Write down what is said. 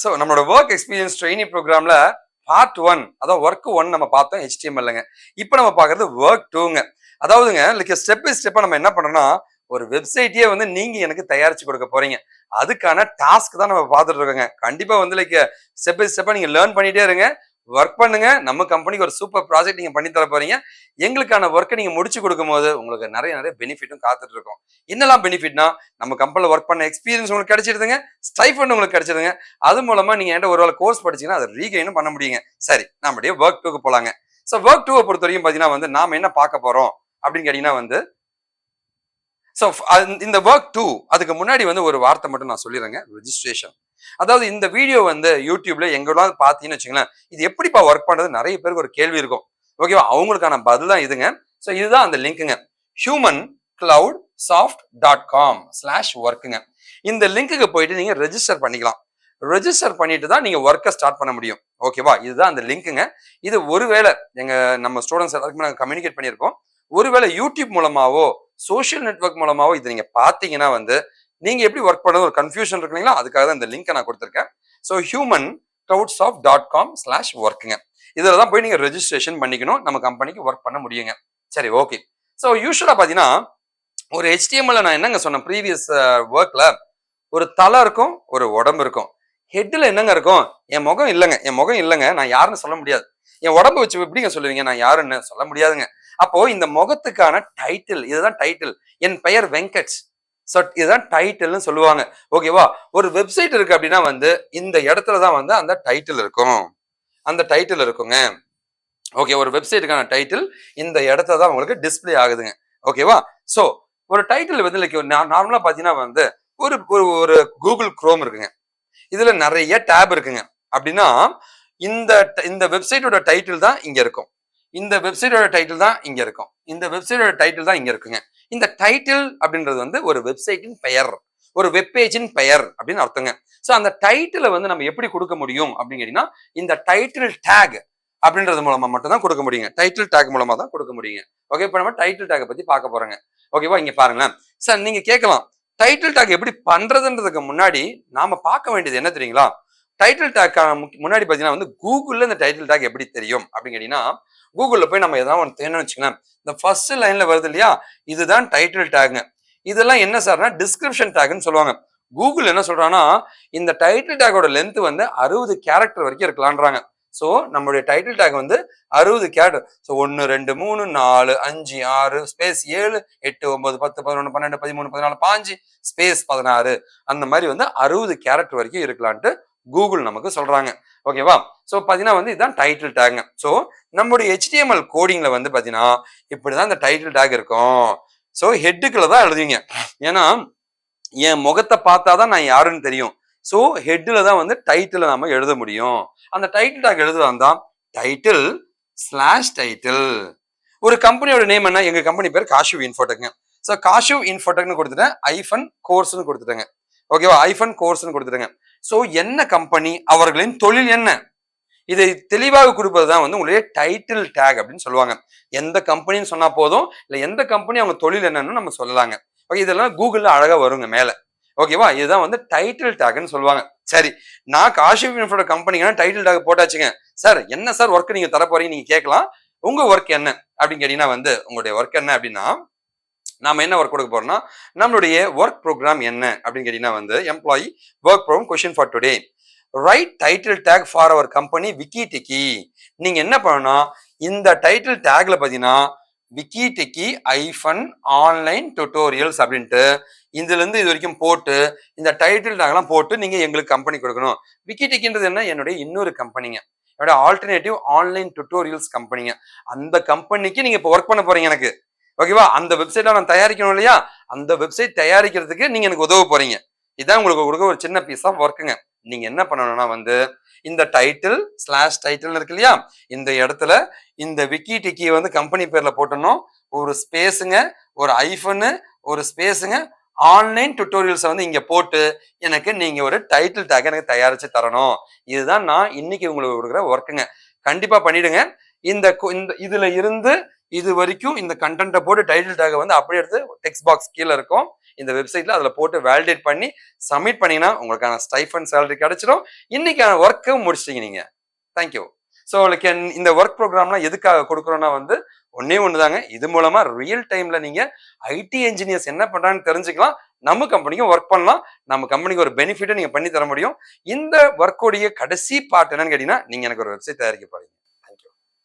So நம்மளோட work experience training ப்ரோக்ராம்ல part 1 அதாவது ஒர்க் 1 நம்ம பார்த்தோம் HTMLங்க. இப்போ நம்ம பார்க்கறது ஒர்க் 2ங்க. அதாவதுங்க லைக் ஸ்டெப் பை ஸ்டெப்பா நம்ம என்ன பண்றோம்னா ஒரு வெப்சைட்டே வந்து நீங்க எனக்கு தயாரிச்சு கொடுக்க போறீங்க. அதுக்கான டாஸ்க் தான் நம்ம பார்த்துட்டு இருக்கோங்க. கண்டிப்பா வந்து லைக் ஸ்டெப் பை ஸ்டெப்பா நீங்க லேர்ன் பண்ணிட்டே இருங்க. ஒர்க் பண்ணுங்க. நம்ம கம்பெனிக்கு ஒரு சூப்பர் ப்ராஜெக்ட் நீங்க பண்ணி தர போறீங்க. எங்களுக்கான ஒர்க்கை நீங்க முடிச்சு கொடுக்கும்போது உங்களுக்கு நிறைய பெனிஃபிட்டும் காத்துட்டு இருக்கும். என்னெல்லாம் பெனிஃபிட்னா நம்ம கம்பெனில ஒர்க் பண்ண எக்ஸ்பீரியன்ஸ் உங்களுக்கு கிடைச்சிருதுங்க. ஸ்டைஃபண்ட் உங்களுக்கு கிடைச்சிருதுங்க. அது மூலமா நீங்க என்கிட்ட ஒரு வேளை கோர்ஸ் படிச்சீங்கன்னா அதை ரீகெயினும் பண்ண முடியுங்க. சரி, நம்மளுடைய ஒர்க் 2க்கு போலாங்க. ஸோ ஒர்க் 2 பொறுத்த வரைக்கும் பாத்தீங்கன்னா வந்து நாம என்ன பார்க்க போறோம் அப்படின்னு கேட்டீங்கன்னா வந்து ஸோ இந்த ஒர்க் 2 அதுக்கு முன்னாடி வந்து ஒரு வார்த்தை மட்டும் நான் சொல்லிடுறேங்க. ரெஜிஸ்ட்ரேஷன். அதாவது இந்த வீடியோ வந்து யூடியூப்ல எங்கெல்லாம் பார்த்தீங்கன்னு வச்சுங்களேன், இது எப்படிப்பா ஒர்க் பண்றது நிறைய பேருக்கு ஒரு கேள்வி இருக்கும். ஓகேவா? அவங்களுக்கான பதில் தான் இதுங்க. ஸோ இதுதான் அந்த லிங்க்குங்க. humancloudsoft.com/workங்க. இந்த லிங்க்குக்கு போயிட்டு நீங்க ரெஜிஸ்டர் பண்ணிக்கலாம். ரெஜிஸ்டர் பண்ணிட்டு தான் நீங்க ஒர்க்கை ஸ்டார்ட் பண்ண முடியும். ஓகேவா? இதுதான் அந்த லிங்க்குங்க. இது ஒருவேளை நம்ம ஸ்டூடெண்ட்ஸ் எல்லாருக்குமே நாங்கள் கம்யூனிகேட் பண்ணியிருக்கோம். ஒருவேளை யூடியூப் மூலமாவோ சோஷியல் நெட்வொர்க் மூலமாவோ இதை நீங்க பாத்தீங்கன்னா வந்து நீங்க எப்படி ஒர்க் பண்ணது ஒரு கன்ஃபியூஷன் இருக்கு இல்லைங்களா, அதுக்காக தான் இந்த லிங்க் நான் கொடுத்துருக்கேன். ஸோ humancloudsoft.com/workங்க. இதுல தான் போய் நீங்க ரெஜிஸ்ட்ரேஷன் பண்ணிக்கணும். நம்ம கம்பெனிக்கு ஒர்க் பண்ண முடியுங்க. சரி, ஓகே. ஸோ யூஸ்வலா பாத்தீங்கன்னா ஒரு HTML நான் என்னங்க சொன்னேன் ப்ரீவியஸ் ஒர்க்ல ஒரு தலை இருக்கும், ஒரு உடம்பு இருக்கும். ஹெட்ல என்னங்க இருக்கும்? என் முகம் இல்லைங்க, நான் யாருன்னு சொல்ல முடியாது. என் உடம்பு வச்சு எப்படிங்க சொல்லுவீங்க நான் யாருன்னு சொல்ல முடியாதுங்க. அப்போ இந்த முகத்துக்கான டைட்டில், இதுதான் டைட்டில். என் பெயர் வெங்கட். ஸோ இதுதான் டைட்டில்னு சொல்லுவாங்க. ஓகேவா? ஒரு வெப்சைட் இருக்கு அப்படின்னா வந்து இந்த இடத்துல தான் வந்து அந்த டைட்டில் இருக்கும். அந்த டைட்டில் இருக்குங்க. ஓகே, ஒரு வெப்சைட்டுக்கான டைட்டில் இந்த இடத்துல தான் உங்களுக்கு டிஸ்பிளே ஆகுதுங்க. ஓகேவா? ஸோ ஒரு டைட்டில் வந்து லைக் நார்மலா பாத்தீங்கன்னா வந்து ஒரு ஒரு கூகுள் குரோம் இருக்குங்க. இதுல நிறைய டேப் இருக்குங்க. அப்படின்னா இந்த இந்த வெப்சைட்டோட டைட்டில் தான் இங்க இருக்கும். இந்த வெப்சைட்டோட டைட்டில் தான் இங்க இருக்கும். இந்த வெப்சைட்டோட டைட்டில் தான் இங்க இருக்குங்க. இந்த டைட்டில் அப்படின்றது வந்து ஒரு வெப்சைட்டின் பெயர், ஒரு வெப்பேஜின் பெயர் அப்படின்னு அர்த்தங்க. ஸோ அந்த டைட்டிலை வந்து நம்ம எப்படி கொடுக்க முடியும் அப்படின்னு கேட்டீங்கன்னா இந்த டைட்டில் டேக் அப்படின்றது மூலமா மட்டும் தான் கொடுக்க முடியுங்க. டைட்டில் டேக் மூலமா தான் கொடுக்க முடியுங்க. ஓகே, இப்போ நம்ம டைட்டில் டேக் பத்தி பார்க்க போறோங்க. ஓகேவா? இங்க பாருங்களேன் சார், நீங்க கேட்கலாம் டைட்டில் டேக் எப்படி பண்றதுன்றதுக்கு முன்னாடி நாம பார்க்க வேண்டியது என்ன தெரியுங்களா? டைட்டில் டேக் முன்னாடி பாத்தீங்கன்னா வந்து கூகுள்ல இந்த டைட்டில் டேக் எப்படி தெரியும் அப்படின்னு கேட்டீங்கன்னா கூகுள்ல போய் நம்ம ஏதாவது ஒன்று தேடணும்னு வச்சுக்கலாம். இந்த ஃபர்ஸ்ட் லைன்ல வருது இல்லையா, இதுதான் டைட்டில் டேக்ங்க. இதெல்லாம் என்ன சார்னா டிஸ்கிரிப்ஷன் டேக்னு சொல்லுவாங்க. கூகுள் என்ன சொல்றாங்கன்னா இந்த டைட்டில் டேக்கோட லென்த் வந்து 60 கேரக்டர் வரைக்கும் இருக்கலான்றாங்க. ஸோ நம்மளுடைய டைட்டில் டேக் வந்து 60 கேரக்டர். ஸோ 1 2 3 4 5 6 ஸ்பேஸ் 7 8 9 10 11 12 13 14 15 ஸ்பேஸ் 16 அந்த மாதிரி வந்து 60 கேரக்டர் வரைக்கும் இருக்கலான்ட்டு கூகுள் நமக்கு சொல்றாங்க. ஓகேவா? ஸோ பாத்தீங்கன்னா வந்து இதுதான் டைட்டில் டேக்ங்க. ஸோ நம்முடைய HTML கோடிங்ல வந்து பாத்தீங்கன்னா இப்படிதான் இந்த டைட்டில் டேக் இருக்கும். ஸோ ஹெட்டுக்குள்ள தான் எழுதுவீங்க. ஏன்னா என் முகத்தை பார்த்தாதான் நான் யாருன்னு தெரியும். ஸோ ஹெட்ல தான் வந்து டைட்டில் நாம எழுத முடியும். அந்த டைட்டில் டேக் எழுதுதான் தான் டைட்டில்/டைட்டில். ஒரு கம்பெனியோட நேம் என்ன? எங்க கம்பெனி பேர் காஷிவ் இன்ஃபோடெக்ங்க. ஸோ காஷிவ் இன்ஃபோடெக்னு கொடுத்துட்டேன், ஐஃபன் கோர்ஸ்னு கொடுத்துட்டேங்க. ஓகேவா? ஐஃபன் கோர்ஸ்னு கொடுத்துட்டேங்க. ஸோ என்ன கம்பெனி, அவர்களின் தொழில் என்ன, இதை தெளிவாக கொடுப்பது தான் வந்து உங்களுடைய டைட்டில் டேக் அப்படின்னு சொல்லுவாங்க. எந்த கம்பெனின்னு சொன்னா போதும், இல்லை எந்த கம்பெனி அவங்க தொழில் என்னன்னு நம்ம சொல்லலாங்க. ஓகே, இதெல்லாம் கூகுள்ல அழகா வருங்க மேல. ஓகேவா? இதுதான் வந்து டைட்டில் டேக்னு சொல்லுவாங்க. சரி, நான் காஷிவ் இன்ஃபோட கம்பெனிங்கன்னா டைட்டில் டேக் போட்டாச்சுங்க. சார் என்ன சார் ஒர்க் நீங்க தர போறீங்க நீங்க கேட்கலாம். உங்க ஒர்க் என்ன அப்படின்னு கேட்டீங்கன்னா வந்து உங்களுடைய ஒர்க் என்ன அப்படின்னா நாம என்ன ஒர்க் கொடுக்க போறோம்னா நம்மளுடைய ஒர்க் ப்ரோக்ராம் என்ன அப்படின்னு கேட்டீங்கன்னா வந்து employee work program question for today right title tag for our company விக்கிடெக்கி. நீங்க என்ன பண்ணணும்னா இந்த டைட்டில் டேக்ல பாத்தீங்கன்னா விக்கிடெக்கி ஐஃபன் ஆன்லைன் டியூட்டோரியல்ஸ் அப்படின்ட்டு இதுல இருந்து இது வரைக்கும் போட்டு இந்த டைட்டில் டேக் எல்லாம் போட்டு நீங்க எங்களுக்கு கம்பெனி கொடுக்கணும். விக்கிடெக்கின்றது என்ன? என்னுடைய இன்னொரு கம்பெனிங்க, என்னோட ஆல்டர்னேட்டிவ் ஆன்லைன் டியூட்டோரியல்ஸ் கம்பெனிங்க. அந்த கம்பெனிக்கு நீங்க இப்போ ஒர்க் பண்ண போறீங்க எனக்கு. ஓகேவா? அந்த வெப்சைட்ல நான் தயாரிக்கணும் இல்லையா, அந்த வெப்சைட் தயாரிக்கிறதுக்கு நீங்க எனக்கு உதவ போறீங்க. இதான் உங்களுக்கு கொடுக்க ஒரு சின்ன பீஸ் ஆஃப் ஒர்க்குங்க. நீங்க என்ன பண்ணணும்னா வந்து இந்த டைட்டில்/டைட்டில் இருக்கு இல்லையா, இந்த இடத்துல இந்த விக்கிடெக்கியை வந்து கம்பெனி பேர்ல போட்டணும். ஒரு ஸ்பேஸுங்க, ஒரு ஐஃபனு, ஒரு ஸ்பேஸுங்க, ஆன்லைன் டியூட்டோரியல்ஸ் வந்து இங்க போட்டு எனக்கு நீங்க ஒரு டைட்டில் டேக் எனக்கு தயாரிச்சு தரணும். இதுதான் நான் இன்னைக்கு உங்களுக்கு கொடுக்குற ஒர்க்குங்க. கண்டிப்பா பண்ணிடுங்க. இந்த இதுல இருந்து இது வரைக்கும் இந்த கண்டென்ட்டை போட்டு டைட்டில் டேக் வந்து அப்படியே எடுத்து டெக்ஸ்ட் பாக்ஸ் கீழே இருக்கும். இந்த வெப்சைட்ல அதுல போட்டு வேலிடேட் பண்ணி சப்மிட் பண்ணீங்கன்னா உங்களுக்கான ஸ்டைஃபன் சேலரி கிடைச்சிடும். இன்னைக்கான ஒர்க்கும் முடிச்சிட்டீங்க நீங்க. தேங்க்யூ. ஸோ லைக் இந்த ஒர்க் ப்ரோக்ராம்லாம் எதுக்காக கொடுக்குறோம்னா வந்து ஒன்னே ஒண்ணுதாங்க. இது மூலமா ரியல் டைம்ல நீங்க ஐடி என்ஜினியர்ஸ் என்ன பண்றாங்கன்னு தெரிஞ்சுக்கலாம். நம்ம கம்பெனிக்கும் ஒர்க் பண்ணலாம். நம்ம கம்பெனிக்கு ஒரு பெனிஃபிட்டை நீங்க பண்ணி தர முடியும். இந்த ஒர்க்கோடைய கடைசி பார்ட் என்னன்னு கேட்டீங்கன்னா, நீங்க எனக்கு ஒரு வெப்சைட் தயாரிக்க போறீங்க.